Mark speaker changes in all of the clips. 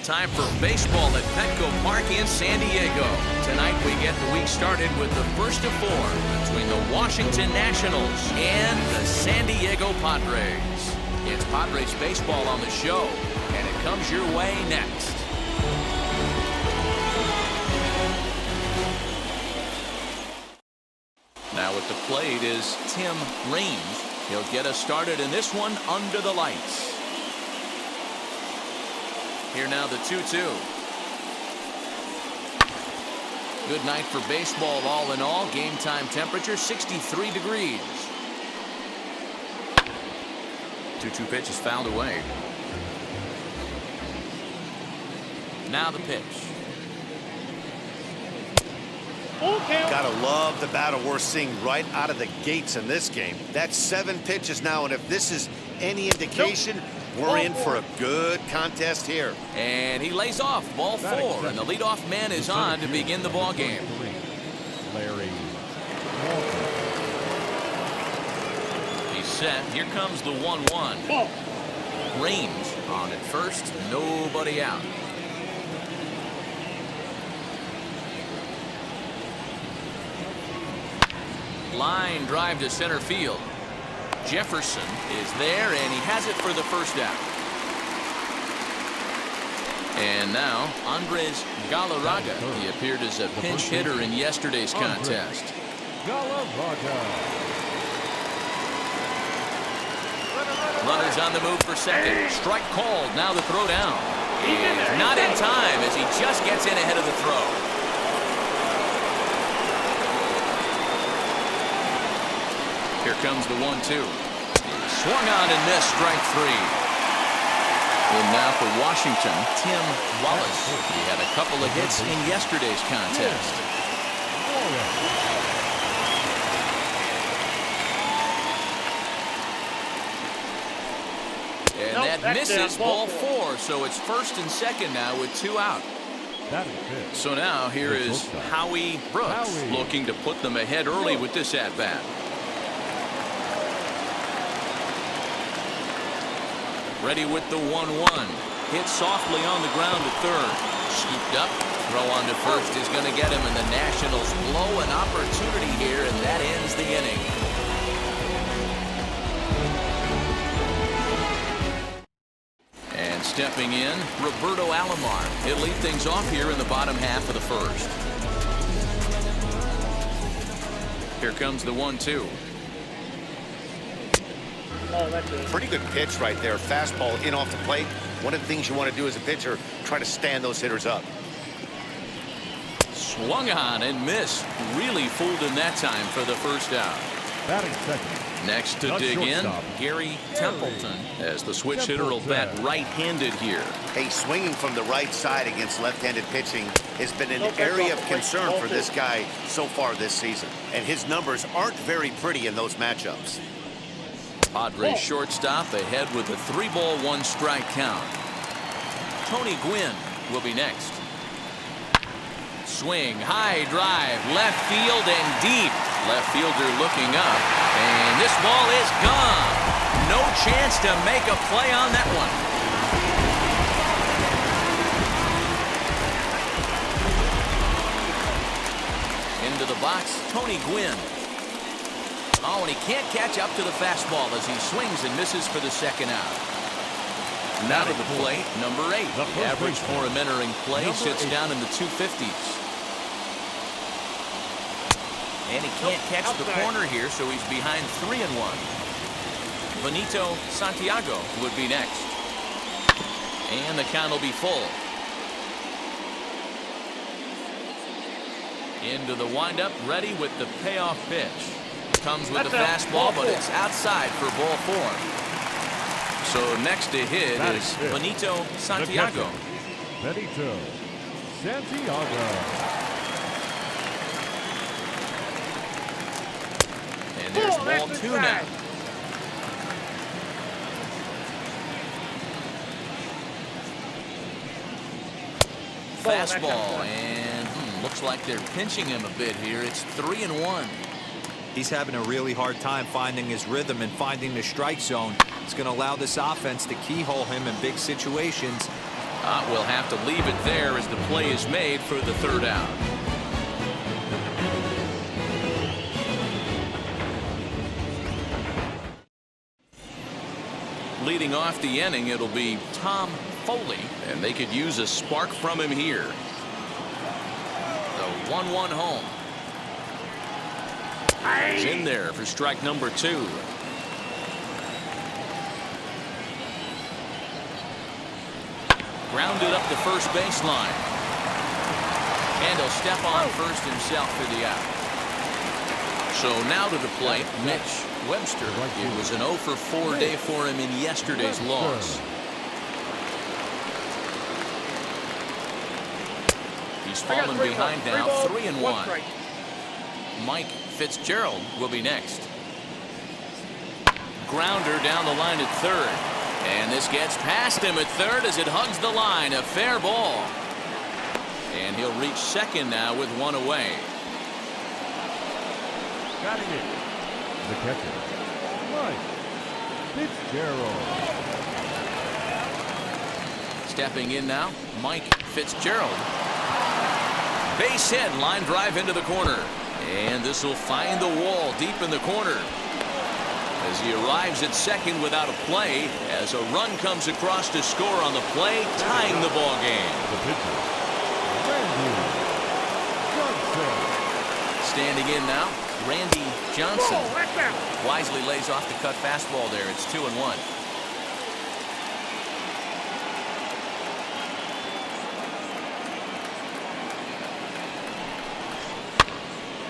Speaker 1: time for baseball at Petco Park in San Diego. Tonight we get the week started with the first of four between the Washington Nationals and the San Diego Padres. It's Padres baseball on the show, and it comes your way next. Now at the plate is Tim Raines. He'll get us started in this one under the lights. Here now the 2-2. Good night for baseball all in all. Game time temperature 63 degrees. 2-2 pitch is fouled away. Now the pitch.
Speaker 2: Gotta love the battle we're seeing right out of the gates in this game. That's 7 pitches now, and if this is any indication, we're in for a good contest here.
Speaker 1: And he lays off ball 4, and the leadoff man is on to begin the ball game. He's set. Here comes the 1-1. Raines on at first, nobody out. Line drive to center field. Jefferson is there, and he has it for the first out. And now Andres Galarraga. He appeared as a pinch hitter in yesterday's contest. Runners on the move for second. Strike called. Now the throw down. He's not in time as he just gets in ahead of the throw. Here comes the 1-2. Swung on and missed, strike 3. And now for Washington, Tim Wallace. He had a couple of hits in yesterday's contest. And that misses, ball 4. So it's first and second now with 2 out. So now here is Howie Brooks looking to put them ahead early with this at-bat. Ready with the 1-1. Hit softly on the ground to third. Scooped up. Throw on to first is going to get him, and the Nationals blow an opportunity here, and that ends the inning. And stepping in, Roberto Alomar. He'll lead things off here in the bottom half of the first. Here comes the 1-2.
Speaker 2: Pretty good pitch right there. Fastball in off the plate. One of the things you want to do as a pitcher, try to stand those hitters up.
Speaker 1: Swung on and missed. Really fooled him that time for the first out. Next to dig in, Gary Templeton, as the switch hitter will bat right-handed here.
Speaker 2: Hey, swinging from the right side against left-handed pitching has been an area of concern for this guy so far this season. And his numbers aren't very pretty in those matchups.
Speaker 1: Padres shortstop ahead with a 3-ball, 1-strike count. Tony Gwynn will be next. Swing, high drive, left field and deep. Left fielder looking up, and this ball is gone. No chance to make a play on that one. Into the box, Tony Gwynn. Oh, and he can't catch up to the fastball as he swings and misses for the second out. Now to the plate, number 8. The average for him entering play sits down in the 250s. And he can't catch the corner here, so he's behind 3-1. Benito Santiago would be next. And the count will be full. Into the windup, ready with the payoff pitch. Comes with the fastball, but it's outside for ball 4. So next to hit is Benito Santiago.
Speaker 3: Benito Santiago.
Speaker 1: And there's ball 2 now. Fastball, and looks like they're pinching him a bit here. It's 3-1.
Speaker 4: He's having a really hard time finding his rhythm and finding the strike zone. It's going to allow this offense to keyhole him in big situations.
Speaker 1: We'll have to leave it there as the play is made for the third out. Leading off the inning, it'll be Tom Foley, and they could use a spark from him here. The 1-1 home. He's in there for strike number 2. Grounded up the first baseline. And he'll step on first himself for the out. So now to the plate, Mitch Webster. It was an 0 for 4 day for him in yesterday's loss. He's fallen behind now, 3-1. Mike Fitzgerald will be next. Grounder down the line at third. And this gets past him at third as it hugs the line. A fair ball. And he'll reach second now with 1 away.
Speaker 3: Batting it, the catcher, Mike Fitzgerald.
Speaker 1: Stepping in now, Mike Fitzgerald. Base hit, line drive into the corner. And this will find the wall deep in the corner. As he arrives at second without a play, as a run comes across to score on the play, tying the ball game.
Speaker 3: The pitcher, Randy Johnson.
Speaker 1: Standing in now, Randy Johnson. Wisely lays off the cut fastball there. It's 2-1.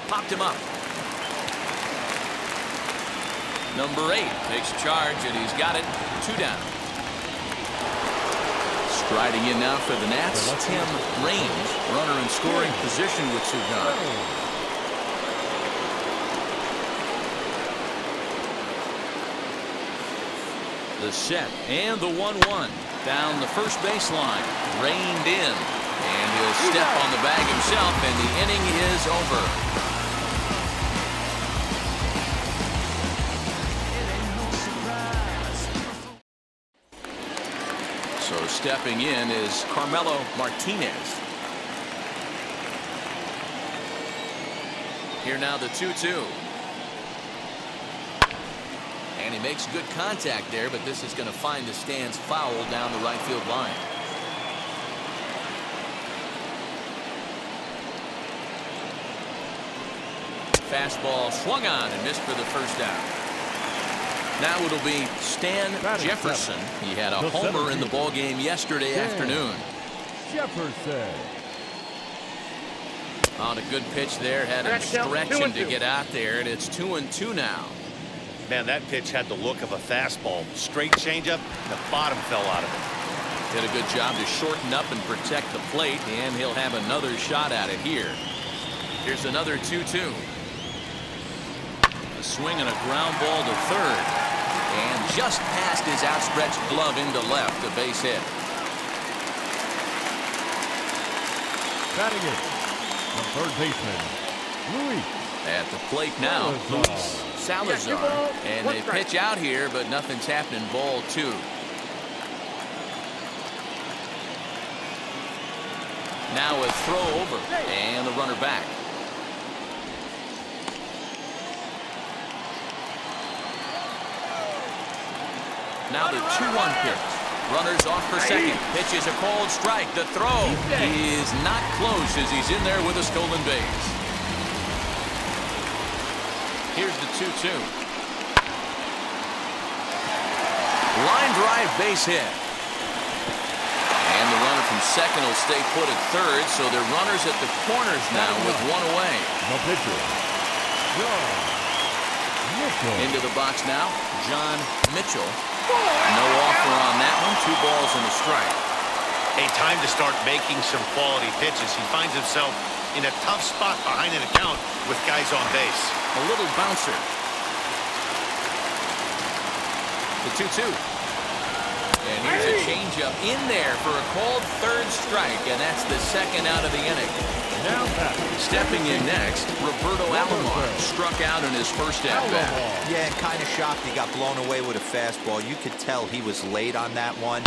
Speaker 1: Popped him up. Number 8 takes charge, and he's got it. 2 down. Striding in now for the Nats, Tim Raines. Runner in scoring position with 2 gone. The set and the 1-1 down the first baseline. Reined in, and he'll step on the bag himself, and the inning is over. So stepping in is Carmelo Martinez. Here now the 2-2. And he makes good contact there, but this is going to find the stands foul down the right field line. Fastball swung on and missed for the first down. Now it'll be Stan Jefferson. He had a homer in the ballgame yesterday afternoon.
Speaker 3: Jefferson.
Speaker 1: On a good pitch there, had him stretching to get out there, and it's 2-2 now.
Speaker 2: Man, that pitch had the look of a fastball. Straight changeup, the bottom fell out of it.
Speaker 1: Did a good job to shorten up and protect the plate, and he'll have another shot at it here. Here's another 2-2. A swing and a ground ball to third. And just past his outstretched glove into left, a base hit.
Speaker 3: Batting it, the third baseman, Luis.
Speaker 1: At the plate now, Luis Salazar. And they pitch out here, but nothing's happening. Ball 2. Now a throw over, and the runner back. Now the 2-1 pitch. Runners off for second. Pitch is a cold strike. The throw is not close as he's in there with a stolen base. Here's the 2-2. Line drive base hit. And the runner from second will stay put at third, so they're runners at the corners now with 1 away.
Speaker 3: The pitcher, John Mitchell.
Speaker 1: Into the box now, John Mitchell. No offer on that one. 2 balls and a strike.
Speaker 2: Hey, time to start making some quality pitches. He finds himself in a tough spot behind an account with guys on base.
Speaker 1: A little bouncer. The 2-2. And here's a changeup in there for a called third strike, and that's the second out of the inning.
Speaker 3: Now back.
Speaker 1: Stepping in next, Roberto Alomar struck out in his first at-bat.
Speaker 4: Yeah, kind of shocked he got blown away with a fastball. You could tell he was late on that one.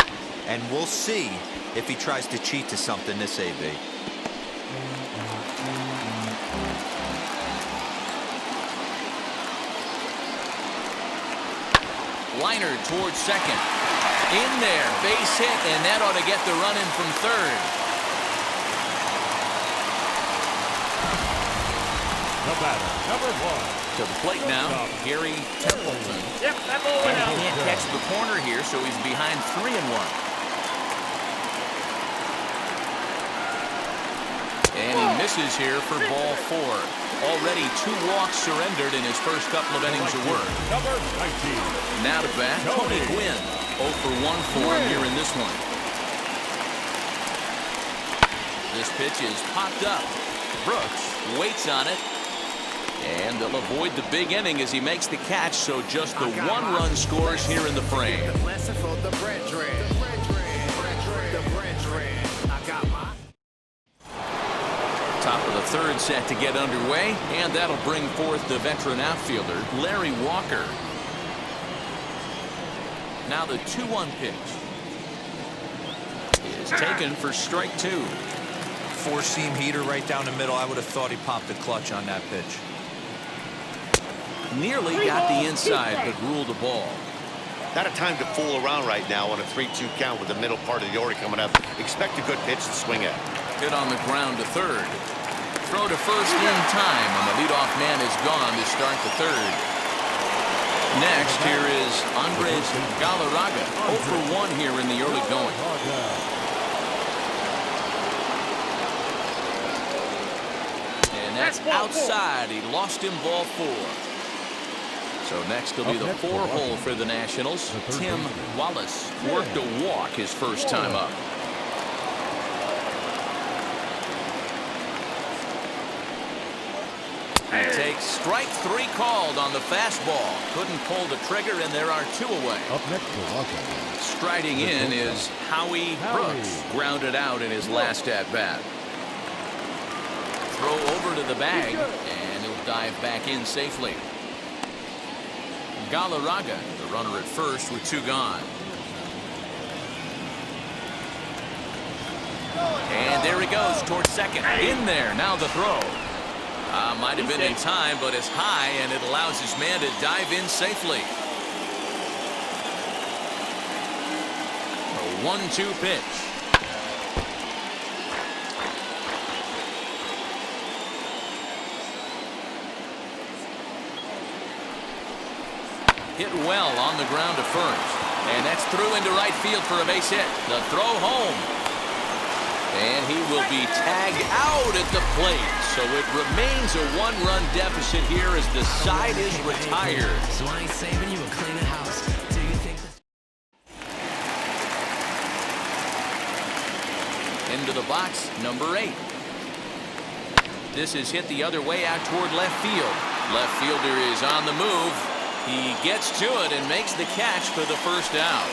Speaker 4: And we'll see if he tries to cheat to something this AB.
Speaker 1: Liner towards second. In there, base hit, and that ought to get the run in from third.
Speaker 3: The batter, number 1.
Speaker 1: To the plate now, Gary Templeton.
Speaker 5: Yep, that ball went out.
Speaker 1: Can't catch the corner here, so he's behind 3-1. And he misses here for ball 4. Already 2 walks surrendered in his first couple of innings of work.
Speaker 3: Number 19.
Speaker 1: Now to bat, Tony Gwynn. 0 for 1 for him here in this one. This pitch is popped up. Brooks waits on it. And they'll avoid the big inning as he makes the catch, so just the 1-run scores here in the frame. Top of the third set to get underway, and that'll bring forth the veteran outfielder, Larry Walker. Now the 2-1 pitch is taken for strike 2.
Speaker 4: 4-seam heater right down the middle. I would have thought he popped the clutch on that pitch.
Speaker 1: Nearly got the inside, but ruled the ball.
Speaker 2: Not a time to fool around right now on a 3-2 count with the middle part of the order coming up. Expect a good pitch to swing at.
Speaker 1: Hit on the ground to third. Throw to first in time, and the leadoff man is gone to start the third. Next, here is Andres Galarraga. 0 for 1 here in the early going. And that's outside. He lost him ball 4. So next will be the 4-hole for the Nationals. Tim Wallace worked a walk his first time up. He takes strike 3 called on the fastball. Couldn't pull the trigger, and there are 2 away.
Speaker 3: Up next to Walker.
Speaker 1: Striding in is Howie Brooks. Grounded out in his last at-bat. Throw over to the bag, and he'll dive back in safely. Galarraga, the runner at first with 2 gone. And there he goes towards second. In there, now the throw. Might have been in time, but it's high, and it allows his man to dive in safely. A 1-2 pitch. Hit well on the ground to first. And that's through into right field for a base hit. The throw home. And he will be tagged out at the plate. So it remains a 1-run deficit here as the side is retired.
Speaker 6: So I ain't saving you a cleaning house. Do you think
Speaker 1: Into the box, number 8. This is hit the other way out toward left field. Left fielder is on the move. He gets to it and makes the catch for the first out.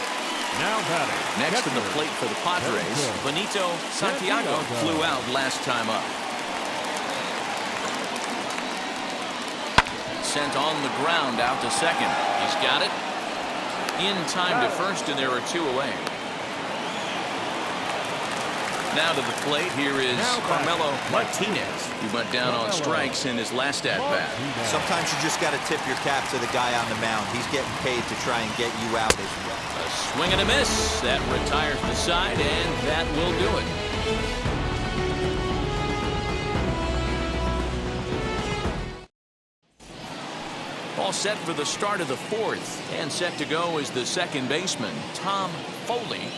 Speaker 3: Now batting.
Speaker 1: Next to the plate for the Padres, Benito Santiago flew out last time up. Sent on the ground out to second. He's got it. In time to first, and there are 2 away. Now to the plate, here is Carmelo Martinez, who went down on strikes in his last at-bat.
Speaker 4: Sometimes you just got to tip your cap to the guy on the mound. He's getting paid to try and get you out as well.
Speaker 1: A swing and a miss. That retires the side, and that will do it. All set for the start of the 4th, and set to go is the second baseman, Tom Foley.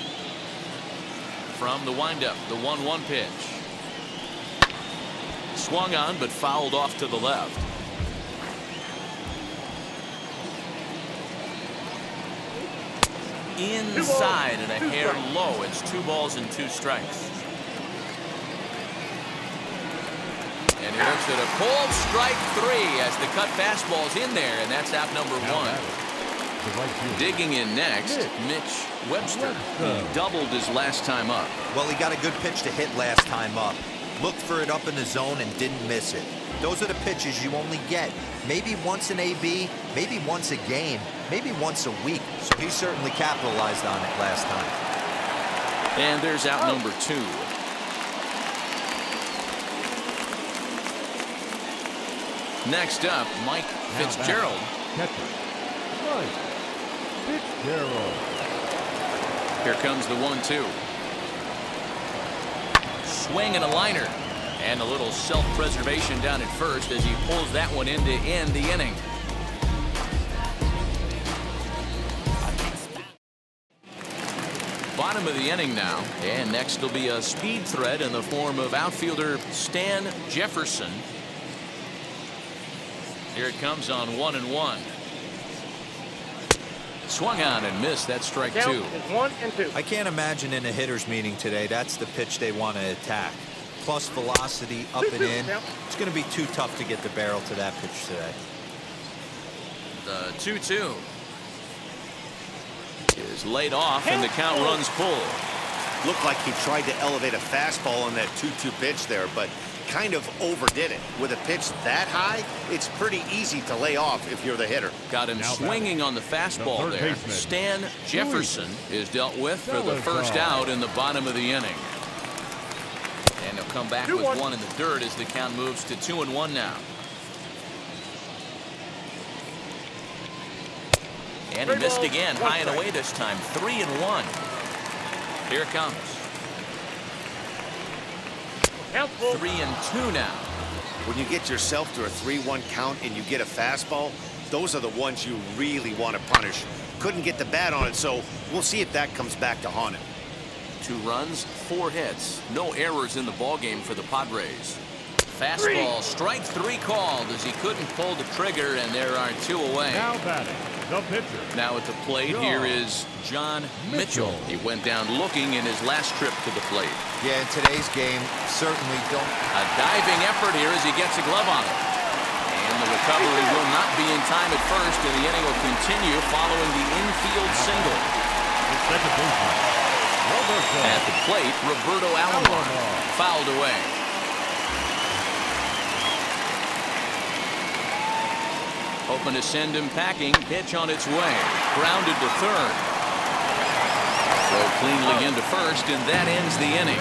Speaker 1: From the windup, the 1-1 pitch. Swung on, but fouled off to the left. Inside and a hair low. It's 2 balls and 2 strikes. And he looks at a cold strike 3 as the cut fastball's in there, and that's out number 1. Digging in next, Mitch Webster. He doubled his last time up.
Speaker 4: Well, he got a good pitch to hit last time up. Looked for it up in the zone and didn't miss it. Those are the pitches you only get. Maybe once an AB, maybe once a game, maybe once a week. So he certainly capitalized on it last time.
Speaker 1: And there's out number 2. Next up, Mike Fitzgerald.
Speaker 3: Catcher, Mike Fitzgerald.
Speaker 1: Here comes the 1-2. Swing and a liner. And a little self-preservation down at first as he pulls that one in to end the inning. Bottom of the inning now. And next will be a speed threat in the form of outfielder Stan Jefferson. Here it comes on 1-1. Swung on and missed. That's strike 2.
Speaker 5: Count is 1-2.
Speaker 4: I can't imagine in a hitter's meeting today that's the pitch they want to attack. Plus velocity up and in. It's going to be too tough to get the barrel to that pitch today.
Speaker 1: The 2-2 is laid off and the count runs full.
Speaker 2: Looked like he tried to elevate a fastball on that 2-2 pitch there, but kind of overdid it. With a pitch that high, it's pretty easy to lay off if you're the hitter.
Speaker 1: Got him swinging on the fastball there.
Speaker 3: baseman,
Speaker 1: Stan Jefferson is dealt with for the first out in the bottom of the inning. And he'll come back with 1 in the dirt as the count moves to 2-1 now. And he missed again, high and away this time. 3-1. Here it comes. 3-2 now.
Speaker 2: When you get yourself to a 3-1 count and you get a fastball, those are the ones you really want to punish. Couldn't get the bat on it, so we'll see if that comes back to haunt him. 2
Speaker 1: runs, 4 hits. No errors in the ballgame for the Padres. Fastball, strike 3 called as he couldn't pull the trigger, and there are 2 away.
Speaker 3: Now batting, the pitcher.
Speaker 1: Now at the plate, here is John Mitchell. He went down looking in his last trip to the plate.
Speaker 4: Yeah, in today's game, certainly don't.
Speaker 1: A diving effort here as he gets a glove on it. And the recovery will not be in time at first, and the inning will continue following the infield single.
Speaker 3: The second baseman, Roberto.
Speaker 1: At the plate, Roberto Alomar fouled away. Hoping to send him packing. Pitch on its way. Grounded to third. Throw cleanly into first, and that ends the inning.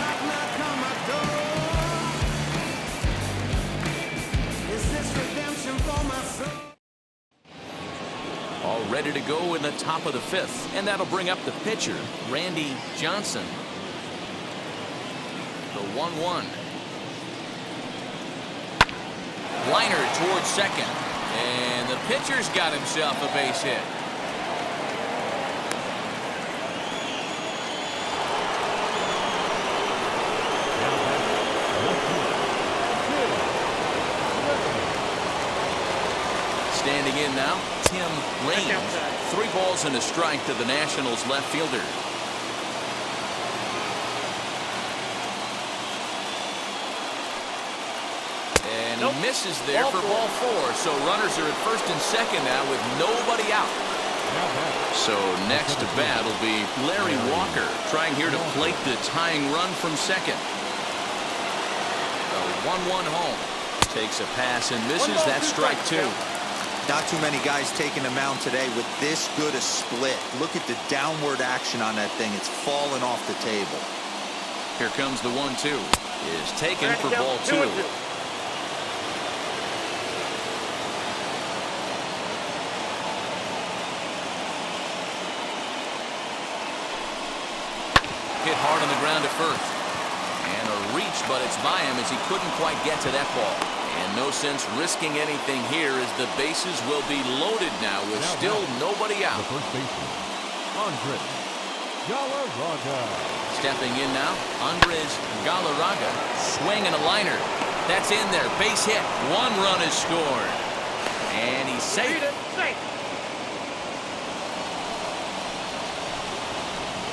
Speaker 1: All ready to go in the top of the 5th, and that'll bring up the pitcher, Randy Johnson. The 1-1. Liner towards second. And the pitcher's got himself a base hit. Standing in now, Tim Raines. 3 balls and a strike to the Nationals left fielder. And he misses there for ball 4. So runners are at first and second now with nobody out. So next to bat will be Larry Walker, trying here to plate the tying run from second. The 1-1 home. Takes a pass and misses. That's strike 2.
Speaker 4: Not too many guys taking the mound today with this good a split. Look at the downward action on that thing. It's falling off the table.
Speaker 1: Here comes the 1-2. Is taken for ball 2. Hit hard on the ground at first. And a reach, but it's by him as he couldn't quite get to that ball. And no sense risking anything here as the bases will be loaded now with still nobody out.
Speaker 3: The first baseman, Andres Galarraga.
Speaker 1: Stepping in now, Andres Galarraga. Swing and a liner. That's in there. Base hit. 1 run is scored. And he's safe.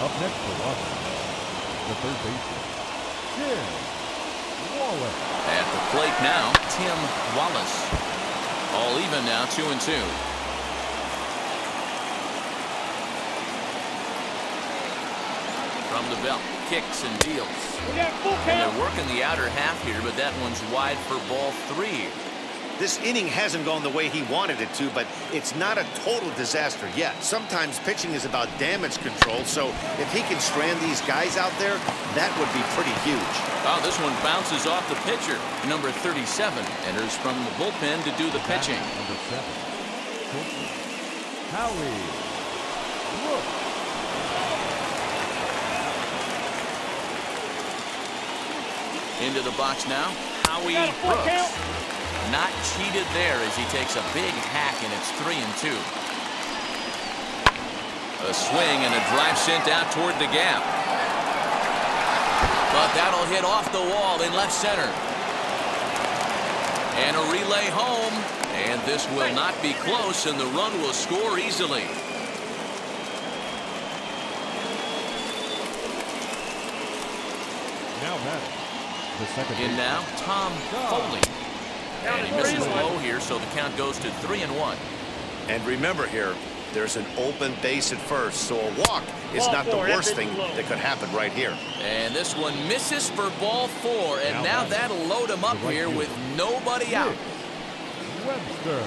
Speaker 3: Up next for Washington, the third baseman, Tim Wallace.
Speaker 1: At the plate now, Tim Wallace. All even now, 2-2. From the belt, kicks and deals. And they're working the outer half here, but that one's wide for ball 3.
Speaker 2: This inning hasn't gone the way he wanted it to, but it's not a total disaster yet. Sometimes pitching is about damage control, so if he can strand these guys out there, that would be pretty huge.
Speaker 1: Oh, this one bounces off the pitcher. Number 37 enters from the bullpen to do the pitching.
Speaker 3: Number 7. Howie. Look.
Speaker 1: Into the box now, Howie Brooks. Not cheated there as he takes a big hack, and it's 3-2. A swing and a drive sent out toward the gap. But that'll hit off the wall in left center. And a relay home. And this will not be close, and the run will score easily.
Speaker 3: Now back. The second
Speaker 1: In now, Tom Foley. And he misses low here, so the count goes to 3-1.
Speaker 2: And remember here, there's an open base at first, so a walk is not the worst thing that could happen right here.
Speaker 1: And this one misses for ball 4, and now that'll load him up here with nobody out.
Speaker 3: Webster.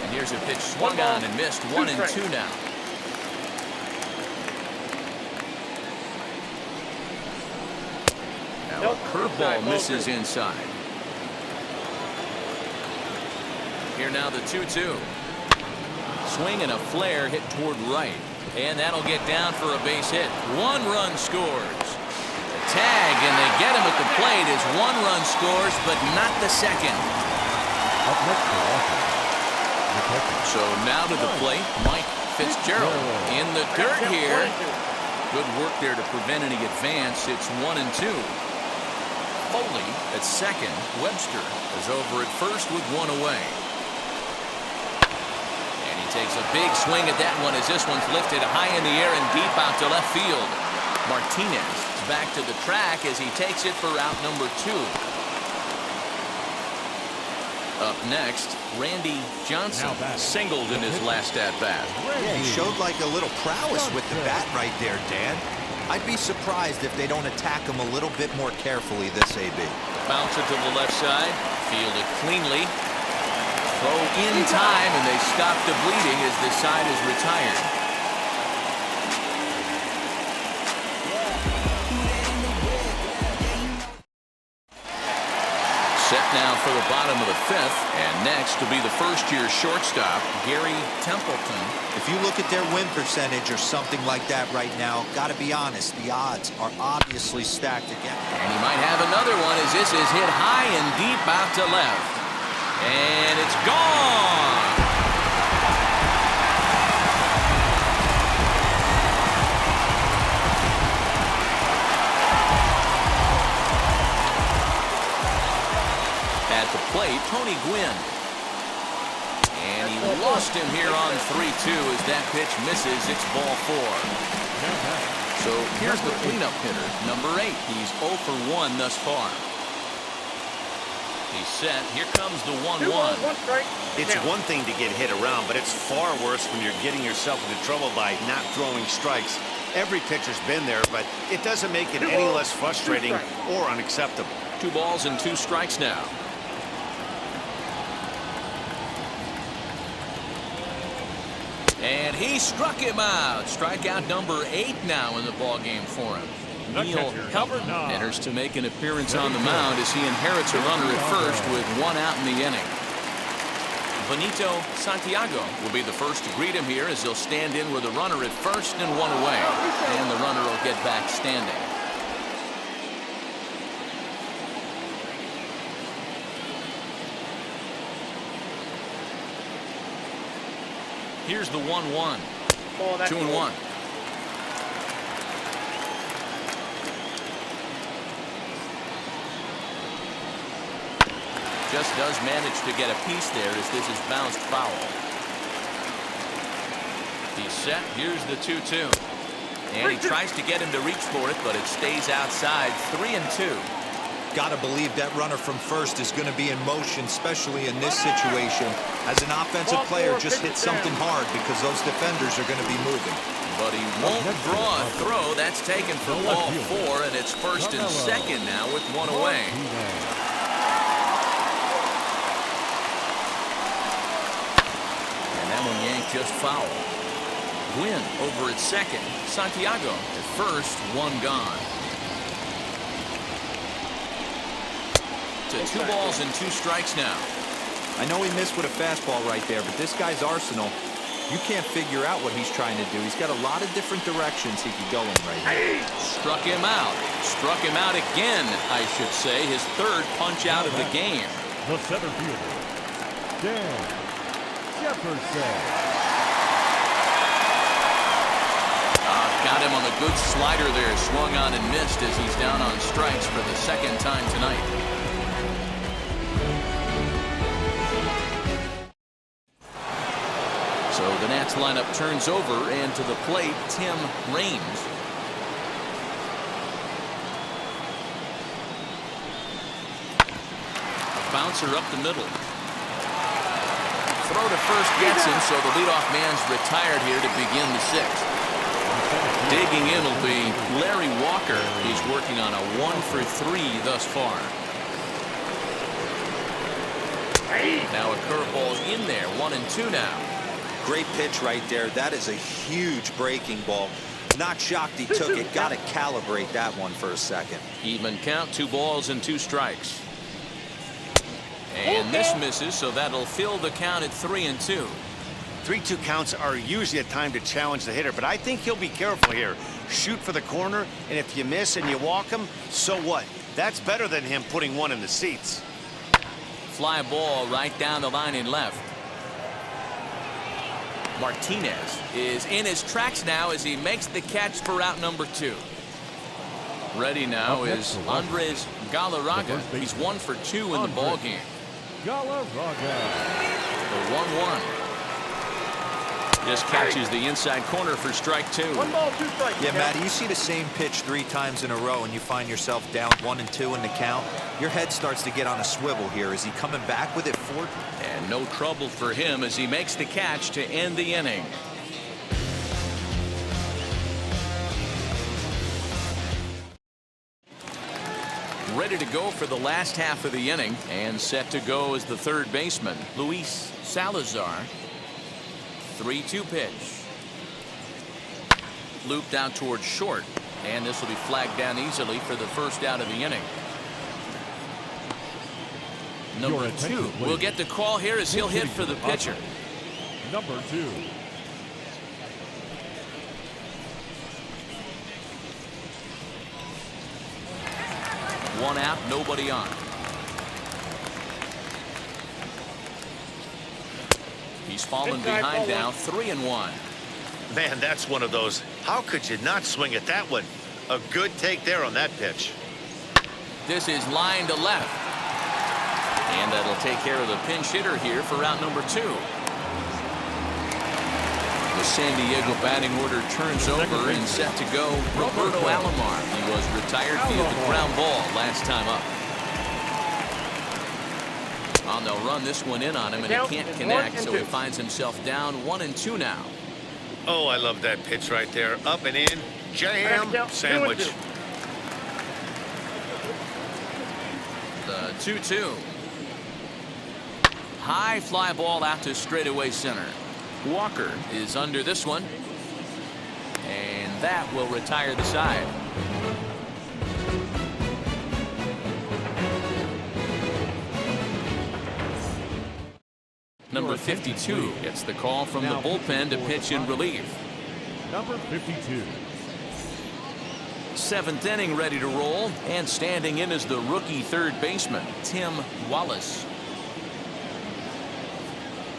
Speaker 1: And here's a pitch swung on and missed. 1-2 now. Now a curveball misses inside. Here now the 2-2. Swing and a flare hit toward right. And that'll get down for a base hit. 1 run scores. A tag, and they get him at the plate as 1 run scores, but not the second.
Speaker 3: Up next for Washington.
Speaker 1: So now to the plate, Mike Fitzgerald in the dirt here. Good work there to prevent any advance. It's 1-2. Foley at second. Webster is over at first with 1 away. And he takes a big swing at that one as this one's lifted high in the air and deep out to left field. Martinez is back to the track as he takes it for out number 2. Up next, Randy Johnson singled in his last at-bat.
Speaker 4: Yeah, he showed like a little prowess with the bat right there, Dan. I'd be surprised if they don't attack him a little bit more carefully this AB.
Speaker 1: Bounce it to the left side, fielded cleanly. Throw in time, and they stop the bleeding as the side is retired. Set now for the bottom of the 5th, and next to be the first-year shortstop, Gary Templeton.
Speaker 4: If you look at their win percentage or something like that right now, got to be honest, the odds are obviously stacked again.
Speaker 1: And he might have another one as this is hit high and deep out to left. And it's gone! At the plate, Tony Gwynn. And he lost him here on 3-2 as that pitch misses. It's ball 4. So here's the cleanup hitter, number 8. He's 0 for 1 thus far. He's set. Here comes the 1-1.
Speaker 2: It's one thing to get hit around, but it's far worse when you're getting yourself into trouble by not throwing strikes. Every pitcher's been there, but it doesn't make it any less frustrating or unacceptable.
Speaker 1: 2 balls and 2 strikes now. And he struck him out. Strikeout number 8 now in the ballgame for him. Neil Helton enters to make an appearance on the mound as he inherits a runner at first with 1 out in the inning. Benito Santiago will be the first to greet him here as he'll stand in with a runner at first and 1 away. And the runner will get back standing. Here's the 1-1. 2-1. Just does manage to get a piece there as this is bounced foul. He's set. Here's the 2-2. And he tries to get him to reach for it, but it stays outside. 3-2.
Speaker 4: Gotta believe that runner from first is going to be in motion, especially in this situation. As an offensive player, just hit something hard because those defenders are going to be moving.
Speaker 1: but he won't draw a throw. That's taken for ball 4, and it's first and second now with one away. And that one yanked just foul. Gwynn over at second. Santiago at first, one gone. To 2 balls and 2 strikes now.
Speaker 4: I know he missed with a fastball right there, but this guy's arsenal, you can't figure out what he's trying to do. He's got a lot of different directions he could go in right now.
Speaker 1: Struck him out. Struck him out again, I should say. His 3rd punch out of the game.
Speaker 3: The center fielder, Dan Jefferson.
Speaker 1: Got him on a good slider there. Swung on and missed as he's down on strikes for the 2nd time tonight. So the Nats lineup turns over, and to the plate, Tim Raines. A bouncer up the middle. Throw to first gets him, so the leadoff man's retired here to begin the 6th. Digging in will be Larry Walker. He's working on a 1-for-3 thus far. Now a curveball in there, 1-2 now.
Speaker 4: Great pitch right there. That is a huge breaking ball. Not shocked he took it. Got to calibrate that one for a second.
Speaker 1: Even count, 2 balls and 2 strikes. And this misses, so that'll fill the count at 3-2.
Speaker 2: 3-2 counts are usually a time to challenge the hitter, but I think he'll be careful here. Shoot for the corner, and if you miss and you walk him, so what? That's better than him putting one in the seats.
Speaker 1: Fly ball right down the line in left. Martinez is in his tracks now as he makes the catch for out number 2. Ready now is Andres Galarraga. He's 1 for 2 in the ball game.
Speaker 3: Galarraga.
Speaker 1: The 1-1. Just catches the inside corner for strike 2.
Speaker 5: 1 ball, 2 strikes.
Speaker 4: Yeah, Matty, you see the same pitch 3 times in a row and you find yourself down 1-2 in the count. Your head starts to get on a swivel here. Is he coming back with it for?
Speaker 1: And no trouble for him as he makes the catch to end the inning. Ready to go for the last half of the inning, and set to go is the 3rd baseman, Luis Salazar. 3-2 pitch. Looped out towards short, and this will be flagged down easily for the first out of the inning. Number 2 will get the call here as he'll hit for the pitcher.
Speaker 3: Number 2.
Speaker 1: One out, nobody on. He's fallen behind now, 3-1.
Speaker 2: Man, that's one of those. How could you not swing at that one? A good take there on that pitch.
Speaker 1: This is line to left. And that'll take care of the pinch hitter here for out number 2. The San Diego batting order turns over and set to go Roberto Alomar. He was retired via the ground ball last time up. And they'll run this one in on him, and he can't connect, so he finds himself down 1-2 now.
Speaker 2: Oh, I love that pitch right there. Up and in. Jam. Sandwich.
Speaker 1: The 2-2. High fly ball out to straightaway center. Walker is under this one, and that will retire the side. Number 52 gets the call from the bullpen to pitch in relief.
Speaker 3: Number 52.
Speaker 1: 7th inning ready to roll, and standing in is the rookie 3rd baseman, Tim Wallace.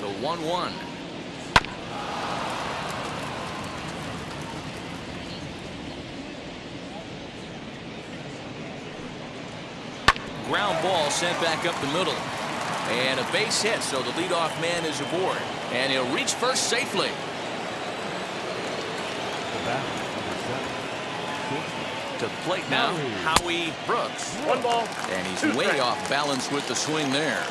Speaker 1: The 1-1. Ground ball sent back up the middle. And a base hit, so the leadoff man is aboard. And he'll reach first safely. To the plate now, Howie Brooks.
Speaker 5: 1 ball.
Speaker 1: And he's way off balance with the swing there.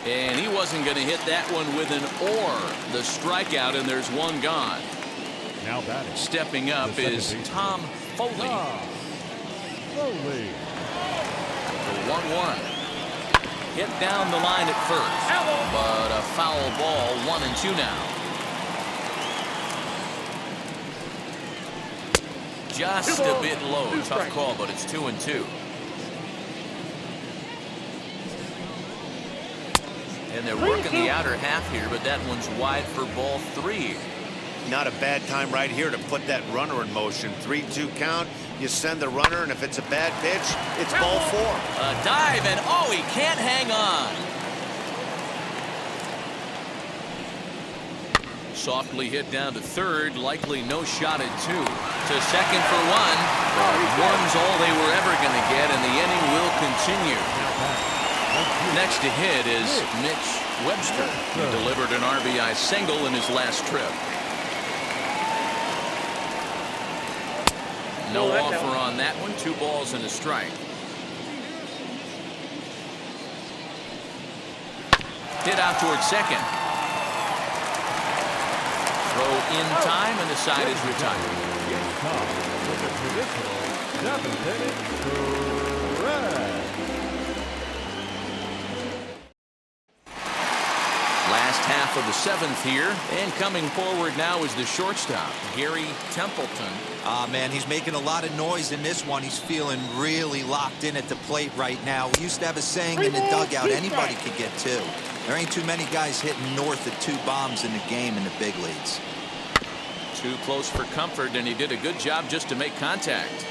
Speaker 1: And he wasn't going to hit that one with an or. The strikeout, and there's one gone.
Speaker 3: Now batting.
Speaker 1: Stepping up is Tom Foley.
Speaker 3: Foley.
Speaker 1: The 1-1. Hit down the line at first. But a foul ball, 1-2 now. Just a bit low. Tough call, but it's 2-2. And they're working the outer half here, but that one's wide for ball 3.
Speaker 2: Not a bad time right here to put that runner in motion. 3-2 count. You send the runner, and if it's a bad pitch, it's ball 4.
Speaker 1: A dive, and oh, he can't hang on. Softly hit down to third, likely no shot at 2. To second for 1. But one's all they were ever going to get, and the inning will continue. Next to hit is Mitch Webster. He delivered an RBI single in his last trip. No offer on that one. 2 balls and a strike. Hit out towards second. Throw in time, and the side is retired.
Speaker 3: With a traditional 7th inning red.
Speaker 1: Last half of the 7th here, and coming forward now is the shortstop, Gary Templeton.
Speaker 4: Man, he's making a lot of noise in this one. He's feeling really locked in at the plate right now. We used to have a saying in the dugout, anybody could get 2. There ain't too many guys hitting north of 2 bombs in the game in the big leagues.
Speaker 1: Too close for comfort, and he did a good job just to make contact.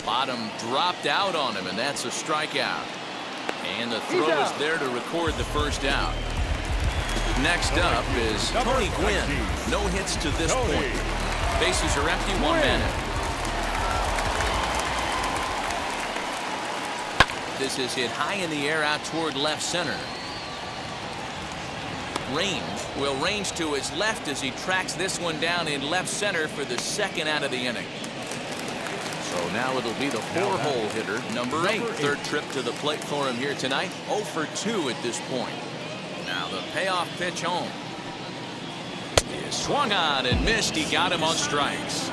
Speaker 1: Bottom dropped out on him, and that's a strikeout. And the throw is there to record the first out. Next up is Tony Gwynn. No hits to this point. Bases are empty, 1 man in. This is hit high in the air out toward left center. Range will range to his left as he tracks this one down in left center for the second out of the inning. So now it'll be the 4-hole hitter, number 8. Third trip to the plate for him here tonight. 0 for 2 at this point. Now the payoff pitch home. He swung on and missed. He got him on strikes.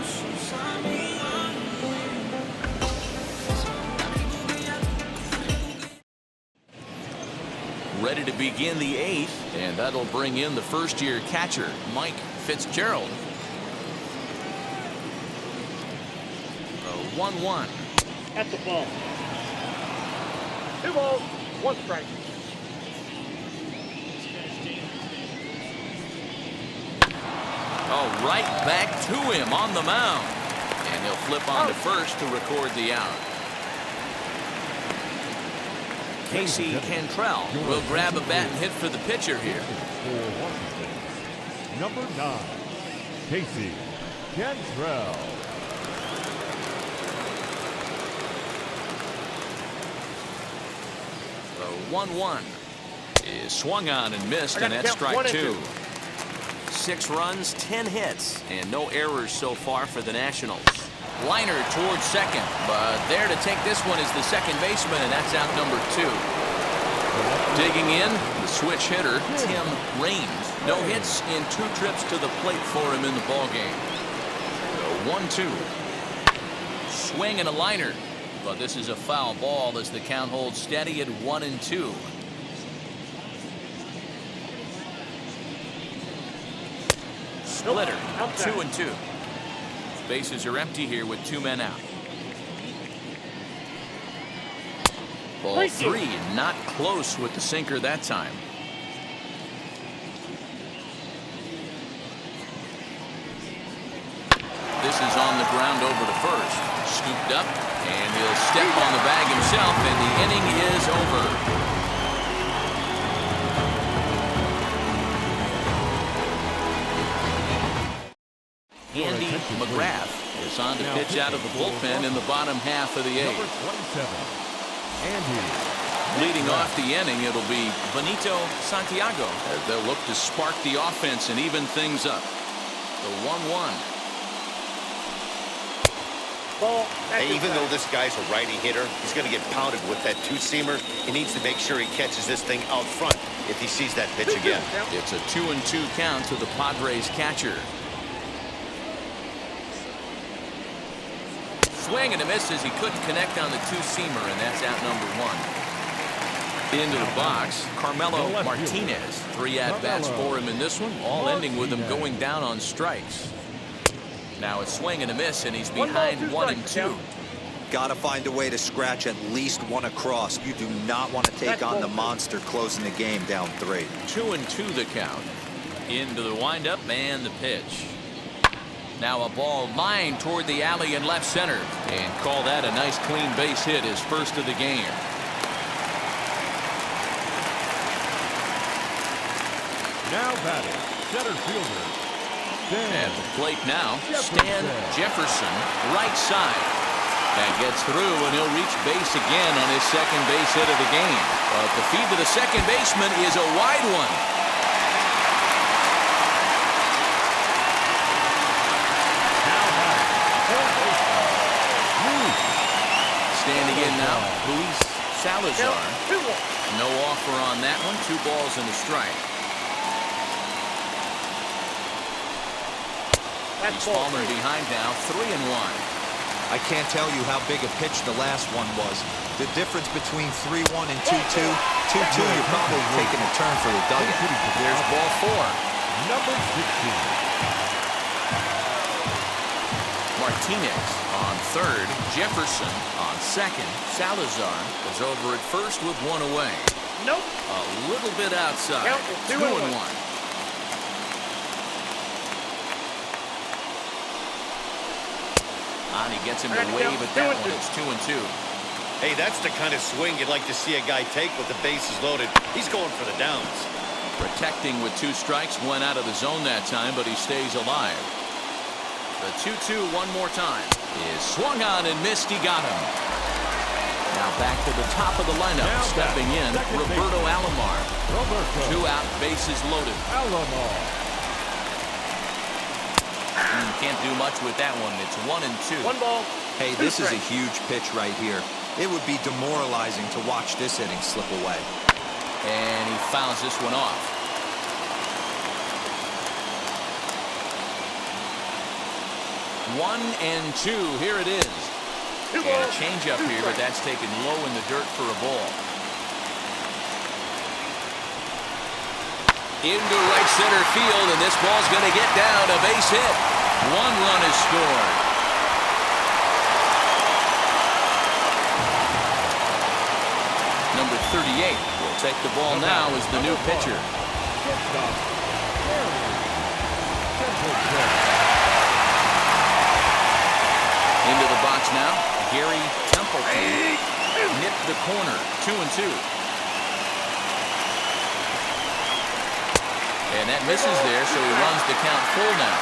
Speaker 1: Ready to begin the 8th, and that'll bring in the first-year catcher, Mike Fitzgerald. 1-1.
Speaker 5: That's a ball. 2 balls, 1 strike.
Speaker 1: Oh, right back to him on the mound. And he'll flip on to first to record the out. Casey Cantrell will grab a bat and hit for the pitcher here.
Speaker 3: Number 9, Casey Cantrell.
Speaker 1: 1-1 is swung on and missed, and that's strike 2. 6 runs, 10 hits, and no errors so far for the Nationals. Liner towards second, but there to take this one is the second baseman, and that's out number 2. Digging in, the switch hitter, Tim Raines. No hits in 2 trips to the plate for him in the ballgame. 1-2. Swing and a liner. But this is a foul ball as the count holds steady at 1-2. Splitter, 2-2. Bases are empty here with 2 men out. Ball 3, not close with the sinker that time. This is on the ground over to first. Scooped up, and he'll step on the bag himself, and the inning is over. Andy McGrath is on to pitch out of the bullpen in the bottom half of the 8th.
Speaker 3: Number 27, Andy.
Speaker 1: Leading off the inning, it'll be Benito Santiago as they'll look to spark the offense and even things up. The 1-1.
Speaker 5: Ball.
Speaker 2: Hey, even though this guy's a righty hitter, he's going to get pounded with that two-seamer. He needs to make sure he catches this thing out front if he sees that pitch again.
Speaker 1: It's a 2-2 count to the Padres catcher. Swing and a miss as he couldn't connect on the two-seamer, and that's out number one. Into the box, Carmelo Martinez. 3 at-bats for him in this one, all ending with him going down on strikes. Now a swing and a miss, and he's behind 1-2.
Speaker 4: Got to find a way to scratch at least one across. You do not want to take on the monster closing the game down 3.
Speaker 1: 2-2 the count. Into the windup and the pitch. Now a ball lined toward the alley in left center, and call that a nice clean base hit, his first of the game.
Speaker 3: Now batting, center fielder.
Speaker 1: At the plate now, Stan Jefferson, right side. That gets through, and he'll reach base again on his second base hit of the game. But the feed to the second baseman is a wide one. Standing in now, Luis Salazar. No offer on that one. 2 balls and a strike. He's falling behind now, 3-1.
Speaker 4: I can't tell you how big a pitch the last one was. The difference between 3-1 and 2-2. 2-2, you're probably taking a turn for the dugout.
Speaker 1: There's ball 4.
Speaker 3: Number 16.
Speaker 1: Martinez on third, Jefferson on second. Salazar is over at first with 1 away.
Speaker 5: Nope.
Speaker 1: A little bit outside. 2-1. And he gets him to wave at that one. It's 2-2.
Speaker 2: Hey, that's the kind of swing you'd like to see a guy take with the bases loaded. He's going for the downs.
Speaker 1: Protecting with 2 strikes, went out of the zone that time, but he stays alive. The 2-2 one more time is swung on and missed. He got him. Now back to the top of the lineup. Stepping in, Roberto Alomar. 2 out, bases loaded. Can't do much with that one. It's 1-2.
Speaker 5: 1 ball.
Speaker 4: Hey, this is a huge pitch right here. It would be demoralizing to watch this inning slip away.
Speaker 1: And he fouls this one off. 1-2. Here it is. And a changeup here, but that's taken low in the dirt for a ball. Into right center field, and this ball's going to get down. A base hit. 1 run is scored. Number 38 will take the ball now as the new pitcher. Into the box now, Gary Templeton. Nipped the corner, 2-2. And that misses there, so he runs the count full now.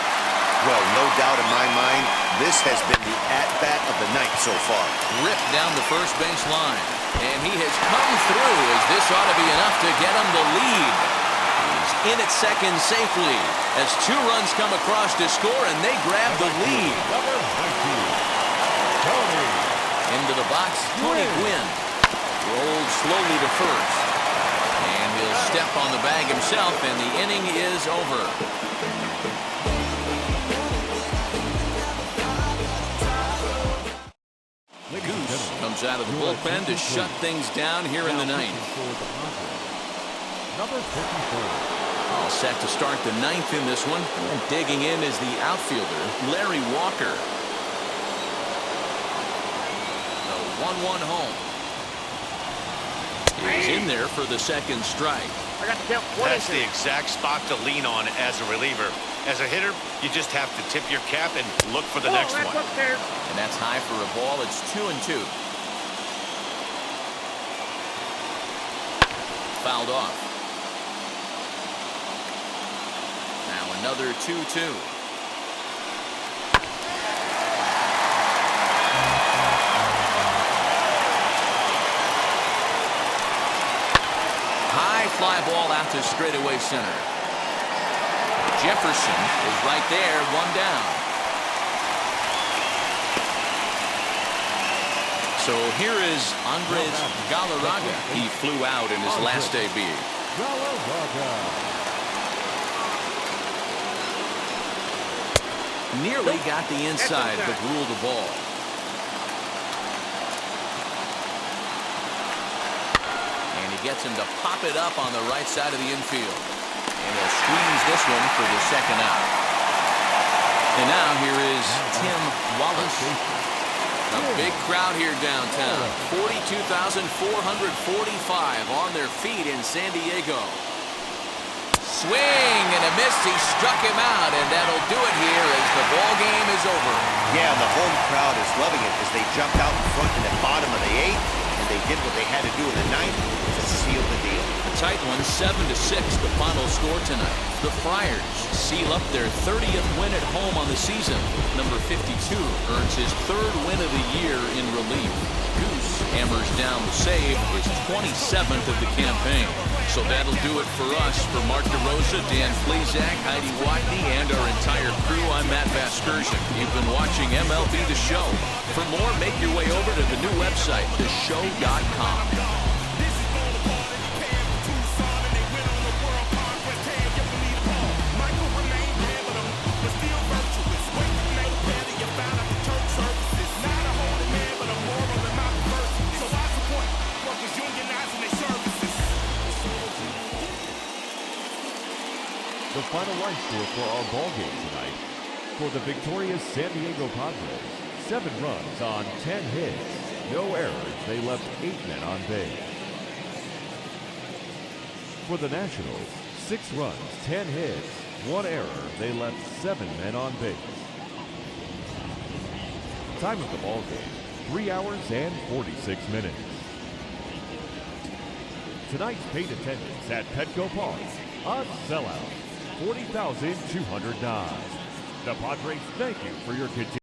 Speaker 2: Well, no doubt in my mind, this has been the at-bat of the night so far.
Speaker 1: Ripped down the first base line. And he has come through, as this ought to be enough to get him the lead. He's in at second safely as 2 runs come across to score, and they grab the lead.
Speaker 3: Number 19. Tony.
Speaker 1: Into the box, Tony Gwynn. Rolled slowly to first. And he'll step on the bag himself, and the inning is over. Goose comes out of the bullpen to shut things down here in the 9th.
Speaker 3: Number 54.
Speaker 1: All set to start the 9th in this one. And digging in is the outfielder, Larry Walker. The 1-1 home. He's in there for the second strike.
Speaker 5: I got the count.
Speaker 2: That's the exact spot to lean on as a reliever. As a hitter, you just have to tip your cap and look for the next one.
Speaker 1: And that's high for a ball. It's 2-2. Fouled off. Now another 2-2. High fly ball out to straightaway center. Jefferson is right there, 1 down. So here is Andres Galarraga. He flew out in his last debut. Nearly got the inside, but ruled the ball. And he gets him to pop it up on the right side of the infield. And he'll squeeze this one for the second out. And now here is Tim Wallace. A big crowd here downtown. 42,445 on their feet in San Diego. Swing and a miss. He struck him out, and that'll do it here as the ball game is over.
Speaker 2: Yeah, the home crowd is loving it as they jumped out in front in the bottom of the 8th, and they did what they had to do in the 9th to seal the deal.
Speaker 1: A tight one, 7-6, the final score tonight. The Friars seal up their 30th win at home on the season. Number 52 earns his 3rd win of the year in relief. Goose hammers down the save, his 27th of the campaign. So that'll do it for us. For Mark DeRosa, Dan Flezak, Heidi Watney, and our entire crew, I'm Matt Vasgersian. You've been watching MLB The Show. For more, make your way over to the new website, TheShow.com.
Speaker 3: The final line score for our ball game tonight. For the victorious San Diego Padres, 7 runs on 10 hits. No errors. They left 8 men on base. For the Nationals, 6 runs, 10 hits. 1 error. They left 7 men on base. Time of the ball game, 3 hours and 46 minutes. Tonight's paid attendance at Petco Park, a sellout. 40,209. The Padres thank you for your continued